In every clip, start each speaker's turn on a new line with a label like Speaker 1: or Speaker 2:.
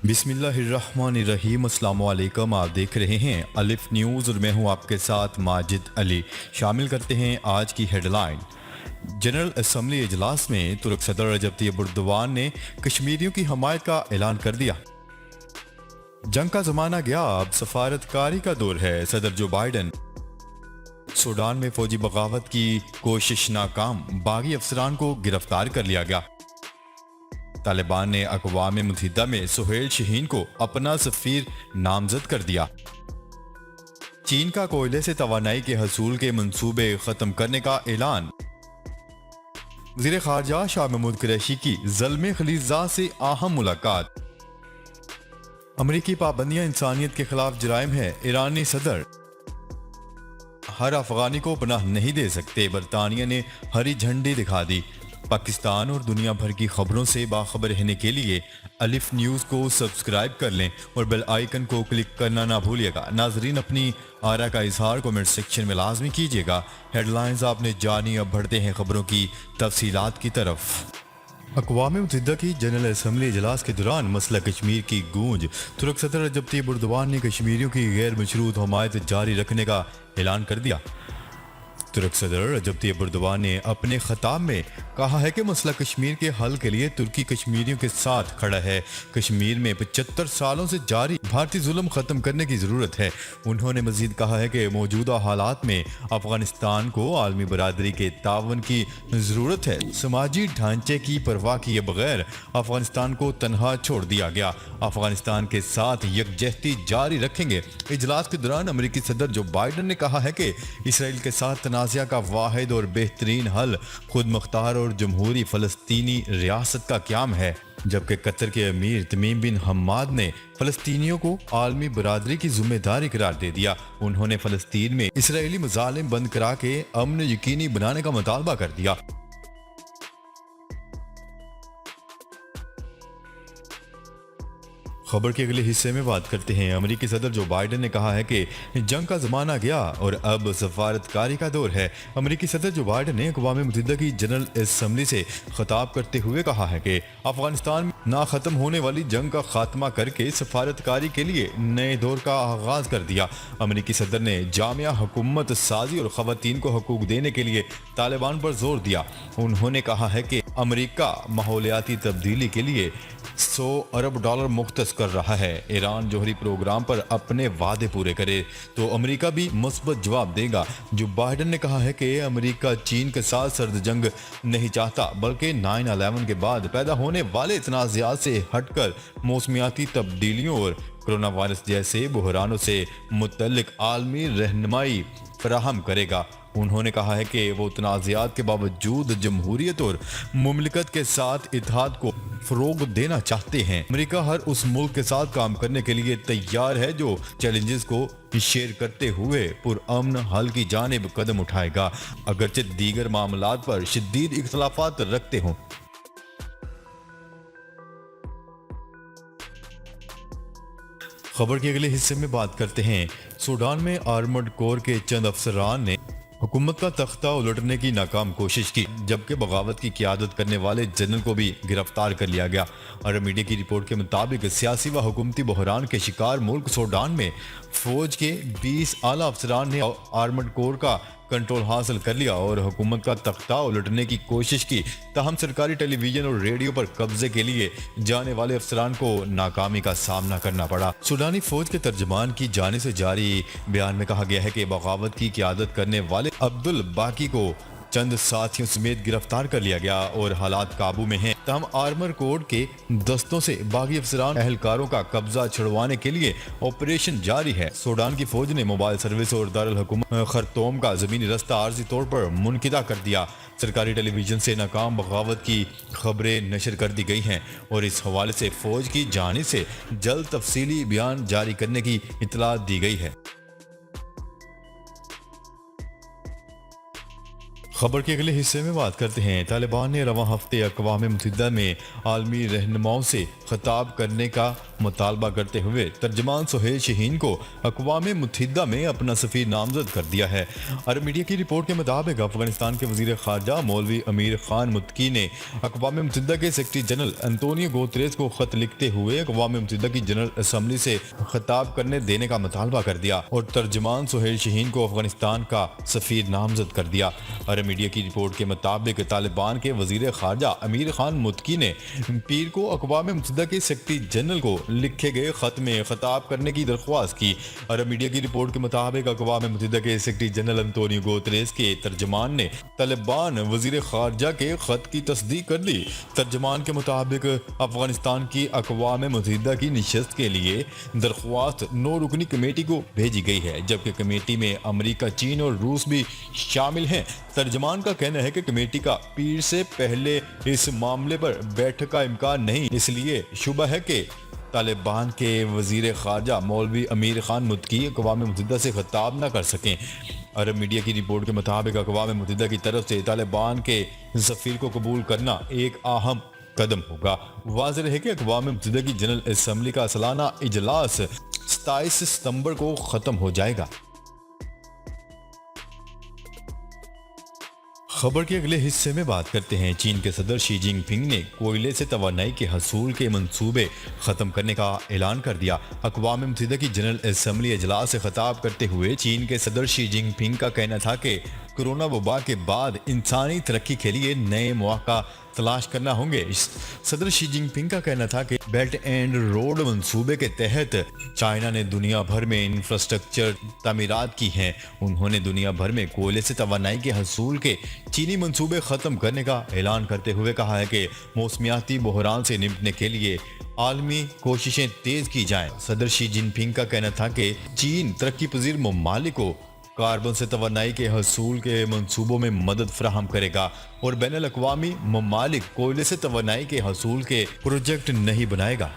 Speaker 1: बिस्मिल्लाहिर्रहमानिर्रहीम। अस्सलाम वालेकुम। आप देख रहे हैं अलिफ न्यूज़ और मैं हूं आपके साथ माजिद अली। शामिल करते हैं आज की हेडलाइन। जनरल असम्बली इजलास में तुर्क सदर रजब तैयब एर्दोगान ने कश्मीरियों की हमायत का ऐलान कर दिया। जंग का जमाना गया, अब सफारतकारी का दौर है, सदर जो बाइडन। सूडान में फौजी बगावत की कोशिश नाकाम, बागी अफसरान को गिरफ्तार कर लिया गया। तालिबान ने अक़वाम मुत्तहिदा में सुहेल शहीन को अपना सफीर नामजद कर दिया। चीन का कोयले से तवानाई के हसूल के मंसूबे खत्म करने का ऐलान। वज़ीर ख़ारजा शाह महमूद कुरैशी की ज़ल्मे खलीज़ा से अहम मुलाकात। अमरीकी पाबंदियां इंसानियत के खिलाफ जराइम है, ईरानी सदर। हर अफगानी को पनाह नहीं दे सकते, बरतानिया ने हरी झंडी दिखा दी। पाकिस्तान और दुनिया भर की खबरों से बाखबर रहने के लिए अलिफ न्यूज़ को सब्सक्राइब कर लें और बेल आइकन को क्लिक करना ना भूलिएगा। नाजरीन, अपनी आरा का इजहार कमेंट सेक्शन में लाजमी कीजिएगा। हेडलाइंस आपने जानी, अब बढ़ते हैं खबरों की तफसीलात की तरफ। अक़वाम मुत्तहिदा की जनरल असम्बली इजलास के दौरान मसला कश्मीर की गूंज। तुर्क सदर रजब तैयब एर्दोगान ने कश्मीरियों की गैर मशरूत हमायत जारी रखने का ऐलान कर दिया। तुर्क सदर रजब तैयब एर्दोगान ने अपने खिताब में कहा है कि मसला कश्मीर के हल के लिए तुर्की कश्मीरियों के साथ खड़ा है। कश्मीर में 75 सालों से जारी भारतीय जुल्म खत्म करने की जरूरत है। उन्होंने मजीद कहा है कि मौजूदा हालात में अफगानिस्तान को आलमी बरादरी के तावन की जरूरत है। समाजी ढांचे की परवाह किए बगैर अफगानिस्तान को तनहा छोड़ दिया गया। अफगानिस्तान के साथ यकजहती जारी रखेंगे। इजलास के दौरान अमरीकी सदर जो बाइडन ने कहा है कि इसराइल के साथ तनाज़ा का वाहिद और बेहतरीन हल खुद मुख्तार और जमहूरी फ़लस्तीनी रियासत का क़याम है, जबकि कतर के अमीर तमीम बिन हम्माद ने फ़लस्तीनियों को आलमी बरादरी की जिम्मेदारी करार दे दिया। उन्होंने फ़लस्तीन में इसराइली मज़ालिम बंद करा के अमन यकीनी बनाने का मुतालबा कर दिया। खबर के अगले हिस्से में बात करते हैं। अमरीकी सदर जो बाइडन ने कहा है कि जंग का जमाना गया और अब सफारतकारी का दौर है। अमरीकी सदर जो बाइडन ने अक़वाम मुत्तहिदा की जनरल असम्बली से खिताब करते हुए कहा है कि अफगानिस्तान में ना ख़त्म होने वाली जंग का खात्मा करके सफारतकारी के लिए नए दौर का आगाज कर दिया। अमरीकी सदर ने जामिया हुकूमत साजी और ख़वातीन को हकूक देने के लिए तालिबान पर जोर दिया। उन्होंने कहा है कि अमरीका माहौलियाती तब्दीली के लिए $100 अरब मुख्तस कर रहा है। ईरान जोहरी प्रोग्राम पर अपने वादे पूरे करे तो अमेरिका भी मुस्बत जवाब देगा। जो बाइडन ने कहा है कि अमेरिका चीन के साथ सर्द जंग नहीं चाहता, बल्कि 9/11 के बाद पैदा होने वाले तनाज़ात से हटकर मौसमियाती तब्दीलियों और कोरोना वायरस जैसे बहरानों से मुतल्लिक आलमी रहनुमाई फराहम करेगा। उन्होंने कहा है कि वो तनाज़ात के बावजूद जमहूरियत और मुमलिकत के साथ इत्तेहाद को फ़रोग़ देना चाहते हैं। अमेरिका हर उस मुल्क के साथ काम करने के लिए तैयार है जो चैलेंजेस को शेयर करते हुए पुरअमन हल की जानिब कदम उठाएगा, अगरचे दीगर मामलात पर शदीद इख्तलाफात रखते हों। खबर के अगले हिस्से में बात करते हैं। सूडान में आर्मर्ड कोर के चंद अफसरान ने हुकूमत का तख्ता उलटने की नाकाम कोशिश की, जबकि बगावत की क़यादत करने वाले जनरल को भी गिरफ्तार कर लिया गया। अरब मीडिया की रिपोर्ट के मुताबिक सियासी व हुकूमती बहरान के शिकार मुल्क सूडान में फौज के 20 आला अफसरान ने आर्मर्ड कोर का कंट्रोल हासिल कर लिया और हुकूमत का तख्ता उलटने की कोशिश की। ताहम सरकारी टेलीविजन और रेडियो पर कब्जे के लिए जाने वाले अफसरान को नाकामी का सामना करना पड़ा। सूडानी फौज के तर्जमान की जानिब से जारी बयान में कहा गया है कि बगावत की क़यादत करने वाले अब्दुल बाकी को चंद साथियों समेत गिरफ्तार कर लिया गया और हालात काबू में हैं। तमाम आर्मर कोड के दस्तों से बागी अफसरान एहलकारों का कब्जा छुड़वाने के लिए ऑपरेशन जारी है। सूडान की फौज ने मोबाइल सर्विस और दारुल हुकूमत खरतूम का जमीनी रास्ता आर्जी तौर पर मुनकिदा कर दिया। सरकारी टेलीविजन से नाकाम बगावत की खबरें नशर कर दी गई हैं और इस हवाले से फौज की जानिब से जल्द तफसीली बयान जारी करने की इतला दी गई है। खबर के अगले हिस्से में बात करते हैं। तालिबान ने रवां हफ्ते अक़वाम मुत्तहिदा में आलमी रहनुमाओं से खिताब करने का मुतालबा करते हुए तर्जमान सुहेल शहीन को अक़वाम मुत्तहिदा में अपना सफ़ीर नामजद कर दिया है। अरब मीडिया की रिपोर्ट के मुताबिक अफगानिस्तान के वज़ीर ख़ारजा मौलवी अमीर खान मुत्तकी ने अक़वाम मुत्तहिदा के सेक्रेटरी जनरल अंतोनियो गुतेरेस को ख़त लिखते हुए अक़वाम मुत्तहिदा की जनरल असम्बली से खिताब करने देने का मुतालबा कर दिया और तर्जमान सुहेल शहीन को अफगानिस्तान का सफ़ीर नामजद कर दिया। अरब मीडिया की रिपोर्ट के मुताबिक तालिबान के वज़ीर ख़ारजा अमीर खान मुत्तकी ने पीर को अक़वाम मुत्तहिदा के सेक्रेटरी जनरल को लिखे गए ख़त में खिताब करने की दरख्वास्त की। अरब मीडिया की रिपोर्ट के मुताबिक अक़वाम मुत्तहिदा के सेक्रेटरी जनरल अंतोनियो गुतेरेस के तर्जमान ने तालिबान वज़ीर ख़ारजा के ख़त की तस्दीक कर दी। तर्जमान के मुताबिक अफगानिस्तान की अक़वाम मुत्तहिदा की नशस्त के लिए दरख्वास्त 9 रुकनी कमेटी को भेजी गई है, जबकि कमेटी में अमेरिका, चीन और रूस भी शामिल हैं। तर्जमान का कहना है कि कमेटी का पीर से पहले इस मामले पर बैठक का इम्कान नहीं, इसलिए शुबा है कि तालिबान के वज़ीर ख़ारजा मौलवी अमीर खान मुत्तकी अक़वाम मुत्तहिदा से खिताब न कर सकें। अरब मीडिया की रिपोर्ट के मुताबिक अक़वाम मुत्तहिदा की तरफ से तालिबान के सफ़ीर को कबूल करना एक अहम कदम होगा। वाज़ेह है कि अक़वाम मुत्तहिदा की जनरल असम्बली का सालाना इजलास 27 सितंबर को ख़त्म हो जाएगा। खबर के अगले हिस्से में बात करते हैं। चीन के सदर शी जिनपिंग ने कोयले से तवानाई के हसूल के मंसूबे ख़त्म करने का ऐलान कर दिया। अक़वाम मुत्तहिदा की जनरल असम्बली इजलास से खिताब करते हुए चीन के सदर शी जिनपिंग का कहना था कि कोरोना वबा के बाद इंसानी तरक्की के लिए नए मौका तलाश करना होंगे। सदर शी जिनपिंग का कहना था कि बेल्ट एंड रोड मंसूबे के तहत चाइना ने दुनिया भर में इंफ्रास्ट्रक्चर तामीरात की हैं। उन्होंने दुनिया भर में कोयले से तवानाई के हसूल के चीनी मंसूबे ख़त्म करने का ऐलान करते हुए कहा है कि मौसमियाती बहरान से निपटने के लिए आलमी कोशिशें तेज की जाएं। सदर शी जिनपिंग का कहना था कि चीन तरक्की पजीर ममालिक को कार्बन से तवानाई के हसूल के मंसूबों में मदद फराहम करेगा और बैनुल अक़वामी ममालिक कोयले से तवानाई के हसूल के प्रोजेक्ट नहीं बनाएगा।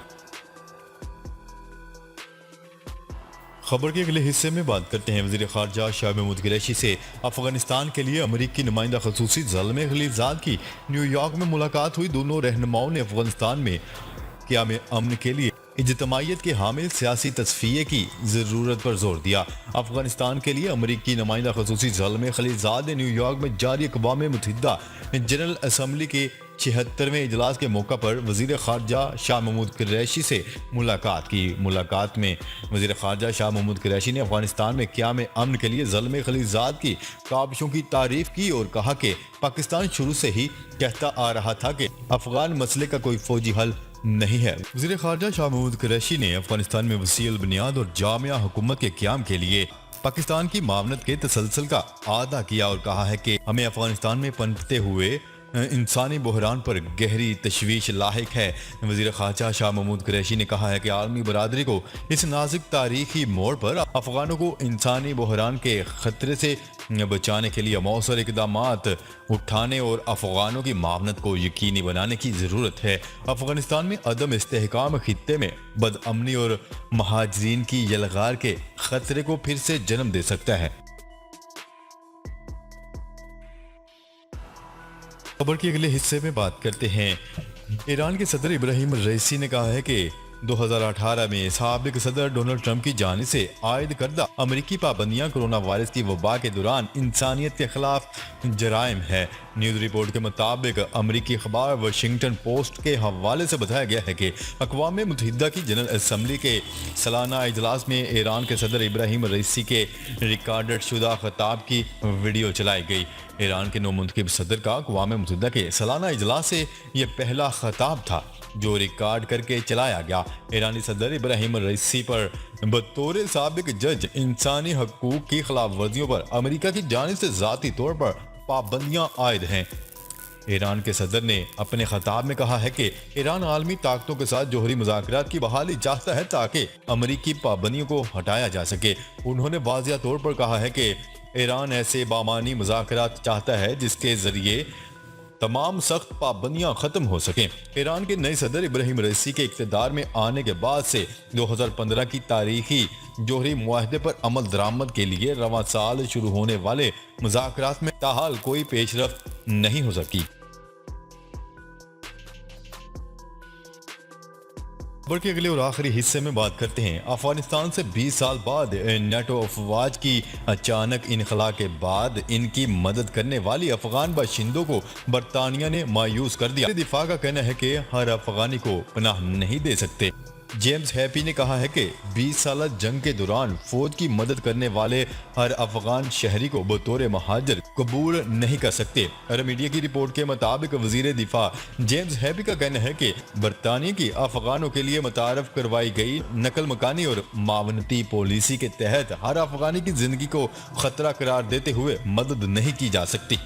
Speaker 1: खबर के अगले हिस्से में बात करते हैं। वज़ीर ख़ारजा शाह महमूद कुरैशी से अफगानिस्तान के लिए अमेरिकी नुमाइंदा ख़ुसूसी ज़ल्मे ख़लीज़ाद की न्यूयॉर्क में मुलाकात हुई। दोनों रहनुमाओं ने अफगानिस्तान में क़याम अमन के लिए इज्तमाइयत के हामिल सियासी तस्फ़िये की ज़रूरत पर जोर दिया। अफगानिस्तान के लिए अमेरिकी नुमाइंदा ख़ुसूसी ज़ल्मे ख़लीज़ाद ने न्यूयॉर्क में जारी अक़वाम मुत्तहिदा जनरल असम्बली के 76वें इजलास के मौका पर वज़ीर ख़ारजा शाह महमूद कुरैशी से मुलाकात की। मुलाकात में वज़ीर ख़ारजा शाह महमूद कुरैशी ने अफगानिस्तान में क़याम अमन के लिए ज़ल्मे ख़लीज़ाद की काविशों की तारीफ़ की और कहा कि पाकिस्तान शुरू से ही कहता आ रहा था कि अफ़गान मसले का कोई फ़ौजी हल नहीं है। वज़ीर ख़ारजा शाह महमूद कुरैशी ने अफगानिस्तान में वसीअल बुनियाद और जामिया हुकूमत के क़याम के लिए पाकिस्तान की मावनत के तसलसल का आदा किया और कहा है कि हमें अफगानिस्तान में पनपते हुए इंसानी बहरान पर गहरी तशवीश लाहिक है। वज़ीर ख़ारजा शाह महमूद कुरैशी ने कहा है कि आलमी बरादरी को इस नाजुक तारीखी मोड़ पर अफ़गानों को इंसानी बहरान के ख़तरे से बचाने के लिए मौसर इक़दामात उठाने और अफ़गानों की मावनत को यकीनी बनाने की ज़रूरत है। अफ़गानिस्तान में अदम इस्तेहकाम खित्ते में बदअमनी और महाजरीन की यलगार के ख़तरे को फिर से जन्म दे सकता है। खबर के अगले हिस्से में बात करते हैं। ईरान के सदर इब्राहिम रईसी ने कहा है कि 2018 में साबिक सदर डोनाल्ड ट्रंप की जानिब से आयद करदा अमेरिकी पाबंदियां कोरोना वायरस की वबा के दौरान इंसानियत के खिलाफ जराइम है। न्यूज़ रिपोर्ट के मुताबिक अमेरिकी अखबार वाशिंगटन पोस्ट के हवाले से बताया गया है कि अक़वाम मुत्तहिदा की जनरल असम्बली के सालाना इजलास में ईरान के सदर इब्राहिम रईसी के रिकॉर्डेड शुदा खिताब की वीडियो चलाई गई। ईरान के नौमुंतखब सदर का अक़वाम मुत्तहिदा के सालाना इजलास से यह पहला खिताब था जो रिकॉर्ड करके चलाया गया। ईरानी सदर इब्राहिम रईसी पर बतौर साबिक जज इंसानी हकूक की खिलाफ वर्जियों पर अमेरिका की जानिब से ज़ाती तौर पर पाबंदियां आयद हैं। ईरान के सदर ने अपने खिताब में कहा है कि ईरान आलमी ताकतों के साथ जोहरी मुज़ाकरात की बहाली चाहता है ताकि अमेरिकी पाबंदियों को हटाया जा सके। उन्होंने वाज़िया तौर पर कहा है कि ईरान ऐसे बामानी मुज़ाकरात चाहता है जिसके ज़रिए तमाम सख्त पाबंदियां खत्म हो सकें। ईरान के नए सदर इब्राहिम रईसी के इक़्तिदार में आने के बाद से 2015 की तारीखी जोहरी मुआहदे पर अमल दरामद के लिए रवां साल शुरू होने वाले मुज़ाकरात में ताहाल कोई पेशरफ्त नहीं हो सकी। खबर के अगले और आखिरी हिस्से में बात करते हैं। अफगानिस्तान से 20 साल बाद नेटो अफवाज की अचानक इनखला के बाद इनकी मदद करने वाली अफगान बाशिंदों को बरतानिया ने मायूस कर दिया। दिफा का कहना है कि हर अफगानी को पनाह नहीं दे सकते। जेम्स हैप्पी ने कहा है कि 20 साल जंग के दौरान फौज की मदद करने वाले हर अफगान शहरी को बतौर महाजर कबूल नहीं कर सकते। अरब मीडिया की रिपोर्ट के मुताबिक वजीर दिफा जेम्स हैप्पी का कहना है कि बरतानिया की अफगानों के लिए मुतारफ करवाई गई नकल मकानी और मावनती पॉलिसी के तहत हर अफगानी की जिंदगी को खतरा करार देते हुए मदद नहीं की जा सकती।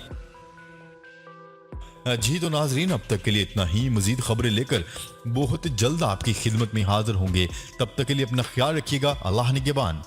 Speaker 1: जी तो नाजरीन, अब तक के लिए इतना ही। मजीद खबरें लेकर बहुत जल्द आपकी खिदमत में हाजिर होंगे। तब तक के लिए अपना ख्याल रखिएगा। अल्लाह निगहबान।